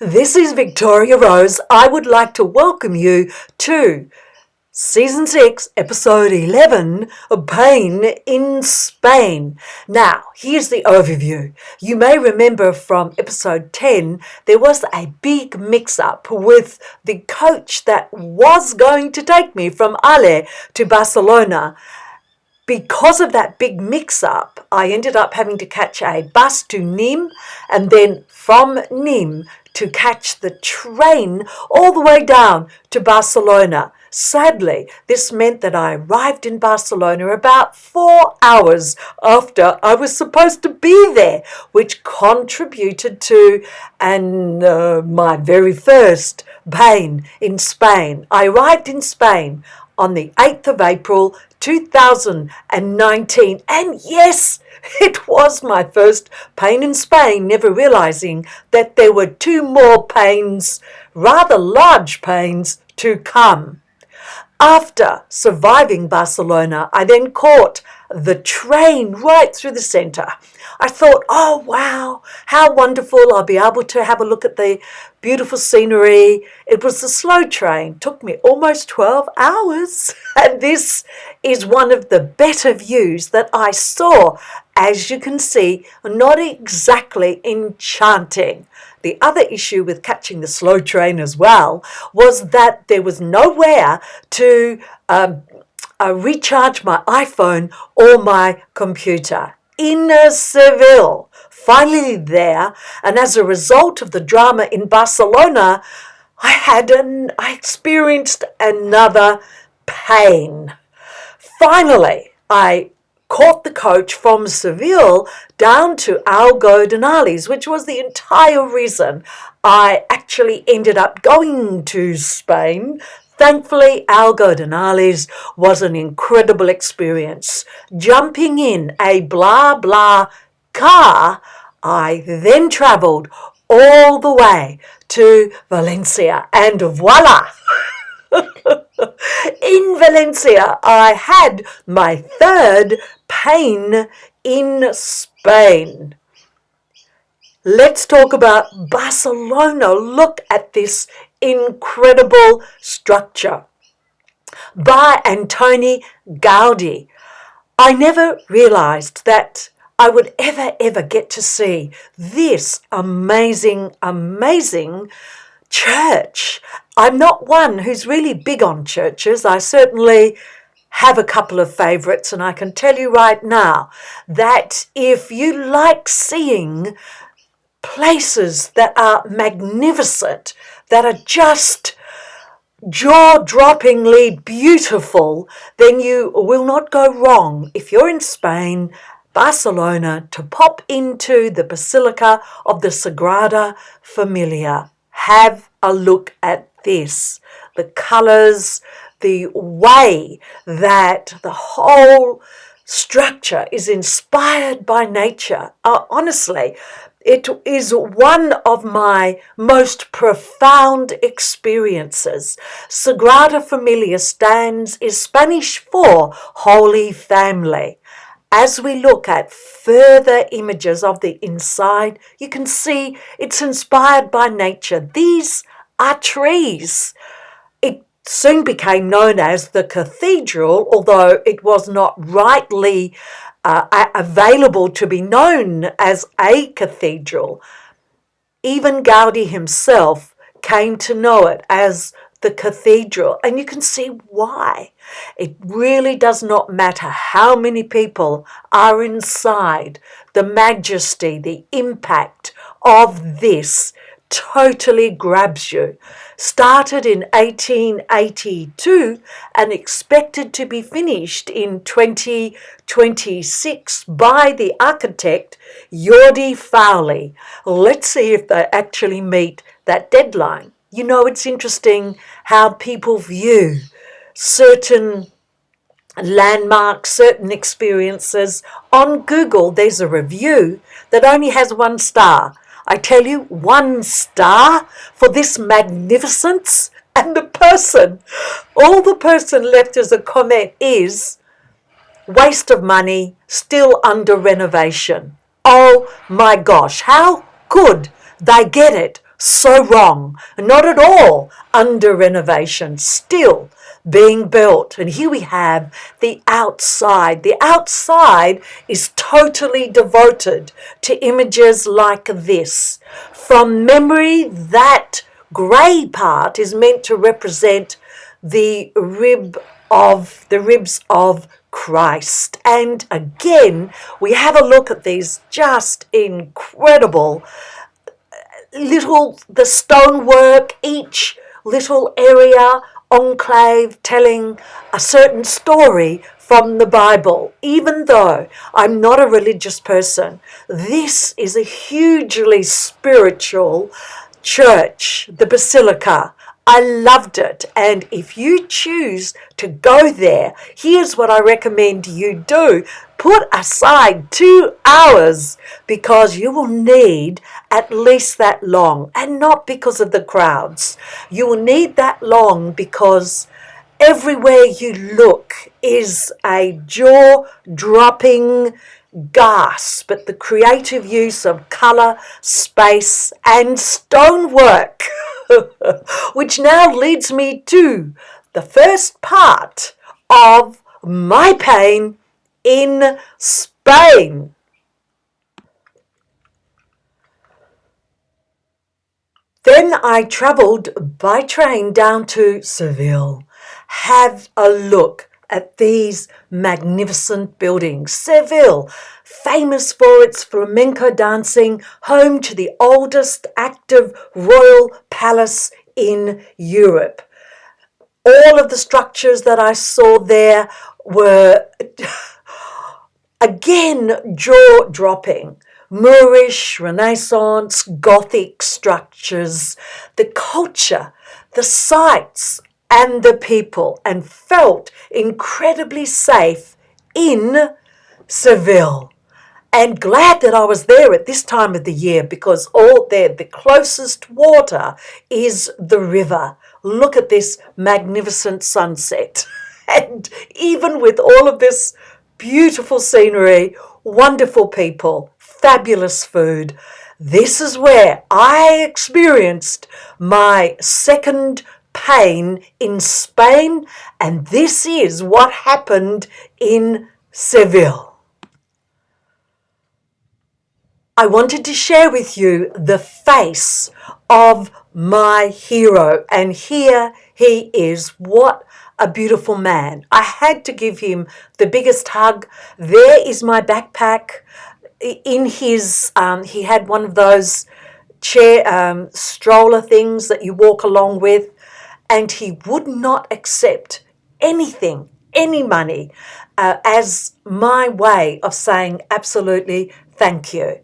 This is Victoria Rose. I would like to welcome you to Season 6, Episode 11, Pain in Spain. Now, here's the overview. You may remember from Episode 10, there was a big mix-up with the coach that was going to take me from Arles to Barcelona. Because of that big mix-up, I ended up having to catch a bus to Nîmes and then from Nîmes to catch the train all the way down to Barcelona. Sadly, this meant that I arrived in Barcelona about 4 hours after I was supposed to be there, which contributed to my very first pain in Spain. I arrived in Spain on the 8th of April 2019, and yes, it was my first pain in Spain, never realizing that there were 2 more pains, rather large pains, to come. After surviving Barcelona, I then caught the train right through the centre. I thought, oh wow, how wonderful, I'll be able to have a look at the beautiful scenery. It was a slow train, took me almost 12 hours. And this is one of the better views that I saw. As you can see, not exactly enchanting. The other issue with catching the slow train as well was that there was nowhere to recharge my iPhone or my computer. In Seville, finally there, and as a result of the drama in Barcelona, I experienced another pain. Finally, I caught the coach from Seville down to Algodonales, which was the entire reason I actually ended up going to Spain. Thankfully, Algodonales was an incredible experience. Jumping in a blah blah car, I then travelled all the way to Valencia, and voila! In Valencia, I had my third pain in Spain. Let's talk about Barcelona. Look at this incredible structure by Antoni Gaudi. I never realized that I would ever get to see this amazing church. I'm not one who's really big on churches. I certainly have a couple of favorites, and I can tell you right now that if you like seeing places that are magnificent, that are just jaw-droppingly beautiful, then you will not go wrong if you're in Spain, Barcelona, to pop into the Basilica of the Sagrada Familia. Have a look at this. The colours, the way that the whole structure is inspired by nature. Honestly, it is one of my most profound experiences. Sagrada Familia is Spanish for Holy Family. As we look at further images of the inside, you can see it's inspired by nature. These are trees. It soon became known as the cathedral, although it was not rightly available to be known as a cathedral. Even Gaudi himself came to know it as the cathedral, and you can see why. It really does not matter how many people are inside. The majesty, the impact of this totally grabs you. Started in 1882 and expected to be finished in 2026 by the architect Jordi Fowley. Let's see if they actually meet that deadline. You know, it's interesting how people view certain landmarks, certain experiences. On Google, there's a review that only has 1 star. I tell you, 1 star for this magnificence, and all the person left as a comment is, waste of money, still under renovation. Oh my gosh, how could they get it So wrong. Not at all under renovation. Still being built. And here we have the outside. The outside is totally devoted to images like this. From memory, that grey part is meant to represent the ribs of Christ. And again, we have a look at these just incredible the stonework, each little area, enclave telling a certain story from the Bible. Even though I'm not a religious person, this is a hugely spiritual church, the Basilica. I loved it, and if you choose to go there, here's what I recommend you do. Put aside 2 hours, because you will need at least that long, and not because of the crowds. You will need that long because everywhere you look is a jaw-dropping gasp at the creative use of colour, space and stonework. Which now leads me to the first part of my pain in Spain. Then I travelled by train down to Seville. Have a look at these magnificent buildings. Seville, famous for its flamenco dancing, home to the oldest active royal palace in Europe. All of the structures that I saw there were, again, jaw-dropping. Moorish, Renaissance, Gothic structures, the culture, the sights, and the people, and felt incredibly safe in Seville. And glad that I was there at this time of the year, because all there, the closest water is the river. Look at this magnificent sunset. And even with all of this beautiful scenery, wonderful people, fabulous food, this is where I experienced my second pain in Spain, and this is what happened in Seville. I wanted to share with you the face of my hero, and here he is. What a beautiful man. I had to give him the biggest hug. There is my backpack. In his, he had one of those chair stroller things that you walk along with, and he would not accept anything, any money, as my way of saying absolutely thank you.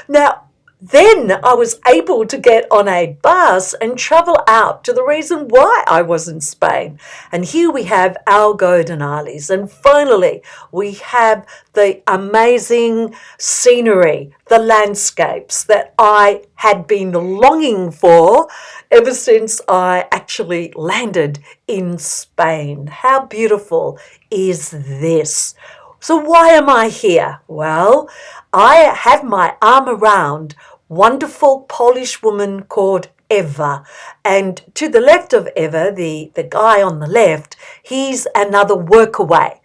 Now, then I was able to get on a bus and travel out to the reason why I was in Spain. And here we have Algodonales. And finally, we have the amazing scenery, the landscapes that I had been longing for ever since I actually landed in Spain. How beautiful is this? So why am I here? Well, I have my arm around wonderful Polish woman called Eva. And to the left of Eva, the guy on the left, he's another Workaway.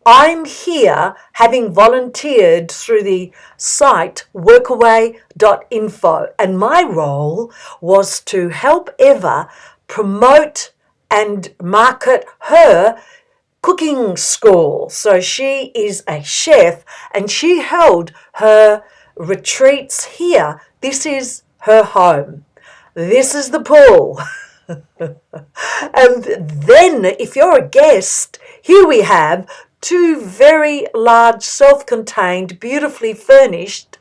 I'm here having volunteered through the site workaway.info, and my role was to help Eva promote and market her cooking school. So she is a chef, and she held her retreats here. This is her home. This is the pool. And then if you're a guest, here we have 2 very large, self-contained, beautifully furnished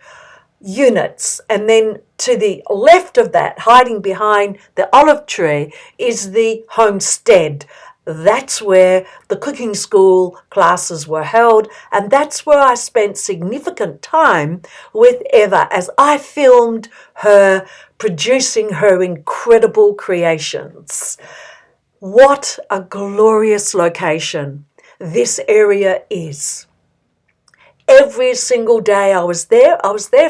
units. And then to the left of that, hiding behind the olive tree, is the homestead. That's where the cooking school classes were held, and that's where I spent significant time with Eva as I filmed her producing her incredible creations. What a glorious location this area is. every single day I was there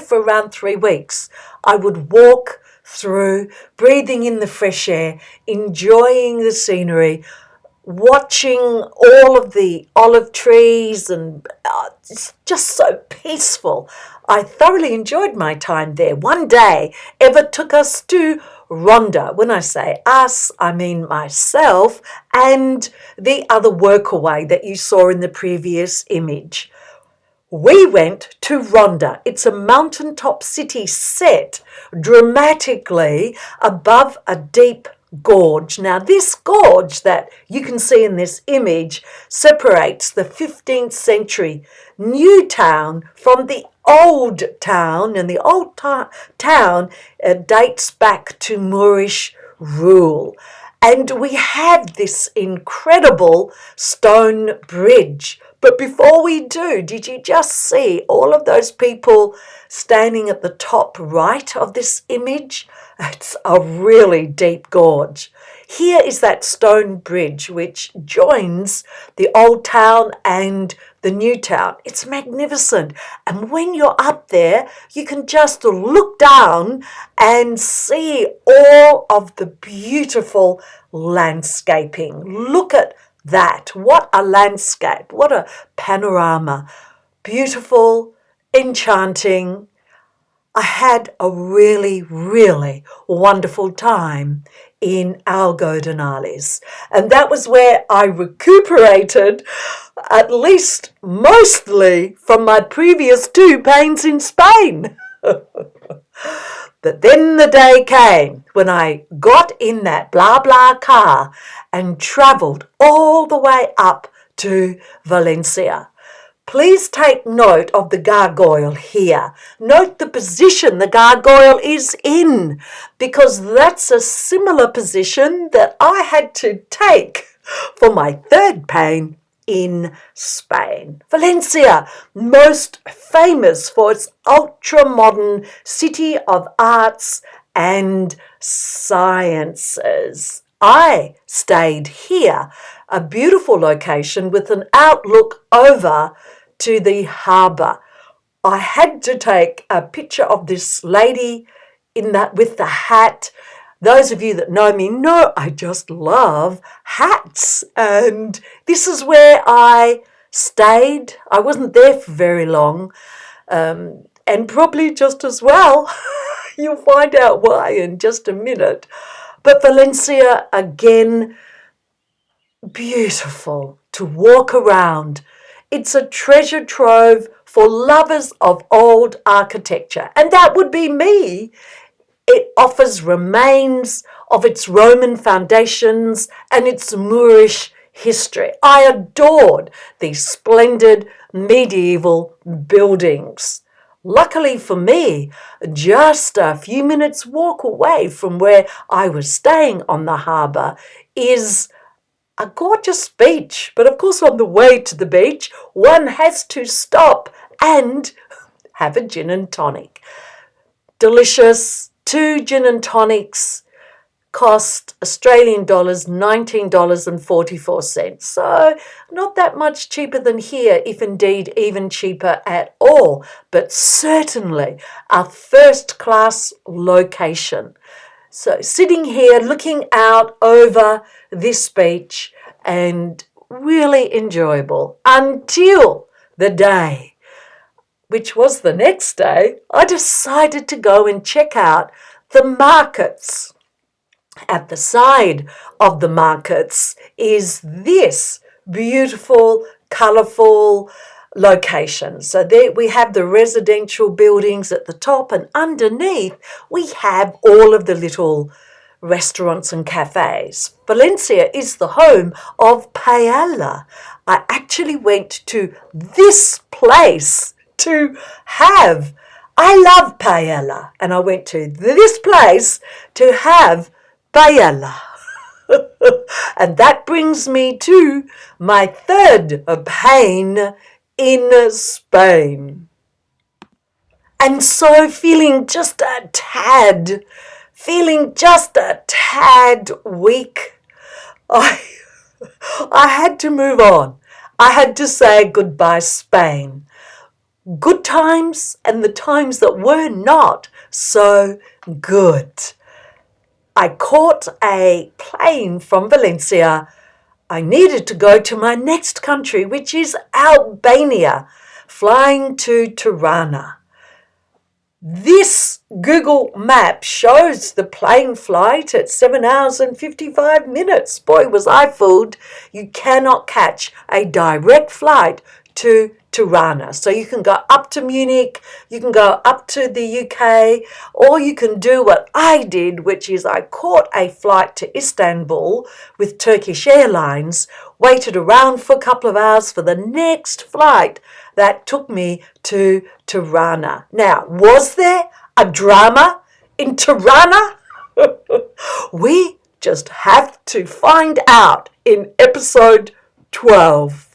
for around 3 weeks. I would walk through, breathing in the fresh air, enjoying the scenery, watching all of the olive trees, and it's just so peaceful. I thoroughly enjoyed my time there. One day, Eva took us to Ronda. When I say us, I mean myself and the other Workaway that you saw in the previous image. We went to Ronda. It's a mountaintop city set dramatically above a deep gorge. Now, this gorge that you can see in this image separates the 15th century new town from the old town, and the old town dates back to Moorish rule. And we have this incredible stone bridge. But before we do, did you just see all of those people standing at the top right of this image? It's a really deep gorge. Here is that stone bridge which joins the old town and the new town. It's magnificent. And when you're up there, you can just look down and see all of the beautiful landscaping. Look at that. What a landscape. What a panorama. Beautiful, enchanting. I had a really, really wonderful time in Algodonales. And that was where I recuperated, at least mostly, from my previous 2 pains in Spain. But then the day came when I got in that blah blah car and travelled all the way up to Valencia. Please take note of the gargoyle here. Note the position the gargoyle is in, because that's a similar position that I had to take for my 3rd pain in Spain. Valencia, most famous for its ultra-modern city of arts and sciences. I stayed here, a beautiful location with an outlook over to the harbour. I had to take a picture of this lady with the hat. Those of you that know me know I just love hats, and this is where I stayed. I wasn't there for very long, and probably just as well. You'll find out why in just a minute. But Valencia, again, beautiful to walk around. It's a treasure trove for lovers of old architecture, and that would be me. It offers remains of its Roman foundations and its Moorish history. I adored these splendid medieval buildings. Luckily for me, just a few minutes walk away from where I was staying on the harbour is a gorgeous beach. But of course, on the way to the beach, one has to stop and have a gin and tonic. Delicious. 2 gin and tonics cost Australian dollars $19.44. So not that much cheaper than here, if indeed even cheaper at all, but certainly a first-class location. So sitting here looking out over this beach, and really enjoyable until the day, which was the next day, I decided to go and check out the markets. At the side of the markets is this beautiful, colourful location. So there we have the residential buildings at the top, and underneath we have all of the little restaurants and cafes. Valencia is the home of Paella. I actually went to this place to have. I love paella, and I went to this place to have paella. And that brings me to my 3rd pain in Spain. And so feeling just a tad weak, I had to move on. I had to say goodbye, Spain. good times and the times that were not so good. I caught a plane from Valencia. I needed to go to my next country, which is Albania, flying to Tirana. This Google map shows the plane flight at 7 hours and 55 minutes. Boy, was I fooled. You cannot catch a direct flight to Tirana. So you can go up to Munich, you can go up to the UK, or you can do what I did, which is I caught a flight to Istanbul with Turkish Airlines, waited around for a couple of hours for the next flight that took me to Tirana. Now, was there a drama in Tirana? We just have to find out in episode 12.